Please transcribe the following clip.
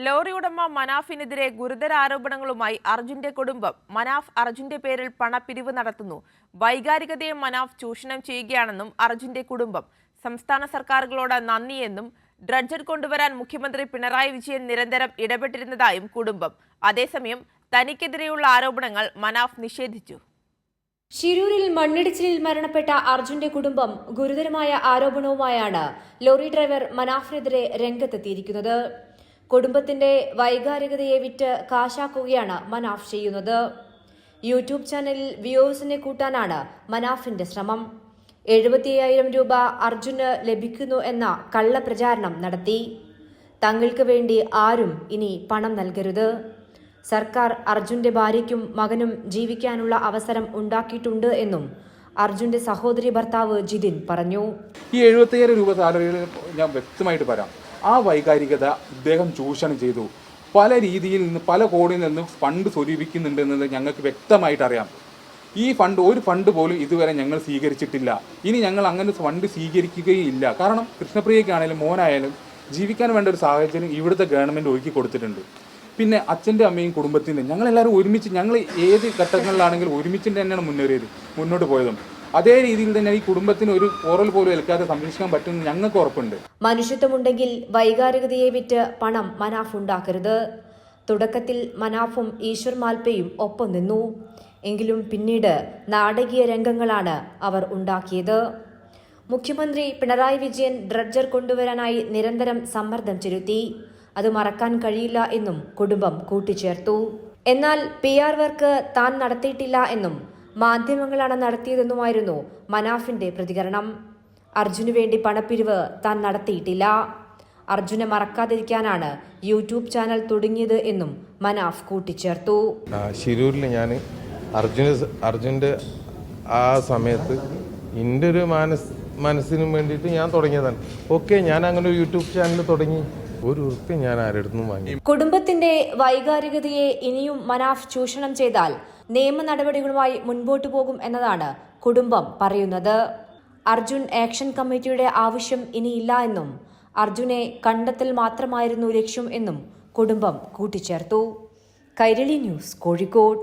Lorry ഉടമ മനാഫിനെതിരെ ഗുരുതര ആരോപണങ്ങളുമായി അർജുന്റെ കുടുംബം. മനാഫ് അർജുന്റെ പേരിൽ പണപ്പിരിവ് നടത്തുന്നു. വൈകാരികതയെ മനാഫ് ചൂഷണം ചെയ്യുകയാണെന്നും അർജുന്റെ കുടുംബം. സംസ്ഥാന സർക്കാരുകളോട് നന്ദിയെന്നും ഡ്രഡ്ജർ കൊണ്ടുവരാൻ മുഖ്യമന്ത്രി പിണറായി വിജയൻ നിരന്തരം ഇടപെട്ടിരുന്നതായും കുടുംബം. അതേസമയം തനിക്കെതിരെയുള്ള ആരോപണങ്ങൾ മനാഫ് നിഷേധിച്ചു. ശിരൂരിൽ മണ്ണിടിച്ചിലിൽ മരണപ്പെട്ട അർജുന്റെ കുടുംബം ഗുരുതരമായ ആരോപണവുമായാണ് ലോറി ഡ്രൈവർ മനാഫിനെതിരെ രംഗത്തെത്തിയിരിക്കുന്നത്. കുടുംബത്തിന്റെ വൈകാരികതയെ വിറ്റ് കാശാക്കുകയാണ് മനാഫ് ചെയ്യുന്നത്. യൂട്യൂബ് ചാനലിൽ വ്യൂവേഴ്സിനെ കൂട്ടാനാണ് മനാഫിന്റെ ശ്രമം. 75,000 രൂപ അർജുന് ലഭിക്കുന്നു എന്ന കള്ളപ്രചാരണം നടത്തി. തങ്ങൾക്ക് വേണ്ടി ആരും ഇനി പണം നൽകരുത്. സർക്കാർ അർജുന്റെ ഭാര്യയ്ക്കും മകനും ജീവിക്കാനുള്ള അവസരം ഉണ്ടാക്കിയിട്ടുണ്ട് എന്നും അർജുന്റെ സഹോദരി ഭർത്താവ് ജിതിൻ പറഞ്ഞു. ഈ 75,000 രൂപ സാലറിയിൽ ഞാൻ വ്യക്തമായിട്ട് പറയാം, ആ വൈകാരികത ഇദ്ദേഹം ചൂഷണം ചെയ്തു. പല രീതിയിൽ നിന്ന് പല കോടിയിൽ നിന്ന് ഫണ്ട് സ്വരൂപിക്കുന്നുണ്ട് എന്നത് ഞങ്ങൾക്ക് വ്യക്തമായിട്ട് അറിയാം. ഈ ഒരു ഫണ്ട് പോലും ഇതുവരെ ഞങ്ങൾ സ്വീകരിച്ചിട്ടില്ല. ഇനി ഞങ്ങൾ അങ്ങനെ ഫണ്ട് സ്വീകരിക്കുകയില്ല. കാരണം കൃഷ്ണപ്രിയയ്ക്കാണെങ്കിലും മോനായാലും ജീവിക്കാൻ വേണ്ട ഒരു സാഹചര്യം ഇവിടുത്തെ ഗവൺമെൻറ് ഒരുക്കി കൊടുത്തിട്ടുണ്ട്. പിന്നെ അച്ഛൻ്റെ അമ്മയും കുടുംബത്തിൻ്റെ ഞങ്ങളെല്ലാവരും ഒരുമിച്ച്, ഞങ്ങൾ ഏത് ഘട്ടങ്ങളിലാണെങ്കിലും ഒരുമിച്ച് തന്നെയാണ് മുന്നോട്ട് പോയതും. അതേ രീതിയിൽ തന്നെ ഈ കുടുംബത്തിന് ഒരു പോറൽ പോലും ഏൽക്കാതെ സംരക്ഷിക്കാൻ പറ്റുമെന്ന് ഞങ്ങൾക്ക് ഉറപ്പുണ്ട്. മനുഷ്യത്വമുണ്ടെങ്കിൽ വൈകാരികതയെ വിറ്റ് പണം മനാഫ് ഉണ്ടാക്കരുത്. തുടക്കത്തിൽ മനാഫും ഈശ്വർ മാൽപ്പയും ഒപ്പം നിന്നു. എങ്കിലും പിന്നീട് നാടകീയ രംഗങ്ങളാണ് അവർ ഉണ്ടാക്കിയത്. മുഖ്യമന്ത്രി പിണറായി വിജയൻ ഡ്രഡ്ജർ കൊണ്ടുവരാനായി നിരന്തരം സമ്മർദ്ദം ചെലുത്തി. അത് മറക്കാൻ കഴിയില്ല എന്നും കുടുംബം കൂട്ടിച്ചേർത്തു. എന്നാൽ PR വർക്ക് താൻ നടത്തിയിട്ടില്ല എന്നും മാധ്യമങ്ങളാണ് നടത്തിയതെന്നുമായിരുന്നു മനാഫിന്റെ പ്രതികരണം. അർജുനു വേണ്ടി പണപ്പിരിവ് താൻ നടത്തിയിട്ടില്ല. അർജുനെ മറക്കാതിരിക്കാനാണ് യൂട്യൂബ് ചാനൽ തുടങ്ങിയത് എന്നും മനാഫ് കൂട്ടിച്ചേർത്തു. ശിരൂരിൽ ഞാൻ അർജുൻ്റെ ആ സമയത്ത് എൻ്റെ ഒരു മനസ്സിനും വേണ്ടിയിട്ട് ഞാൻ തുടങ്ങിയതാണ്. ഓക്കെ, ഞാൻ അങ്ങനെ ഒരു യൂട്യൂബ് ചാനൽ തുടങ്ങി. ഒരു ഉറുപ്പ് ഞാൻ ആരെടുത്തും വാങ്ങി. കുടുംബത്തിന്റെ വൈകാരികതയെ ഇനിയും മനാഫ് ചൂഷണം ചെയ്താൽ നിയമ നടപടികളുമായി മുൻപോട്ടു പോകും എന്നതാണ് കുടുംബം പറയുന്നത്. അർജുൻ ആക്ഷൻ കമ്മിറ്റിയുടെ ആവശ്യം ഇനിയില്ല എന്നും അർജുനെ കണ്ടെത്തൽ മാത്രമായിരുന്നു ലക്ഷ്യം എന്നും കുടുംബം കൂട്ടിച്ചേർത്തു. കൈരളി ന്യൂസ്, കോഴിക്കോട്.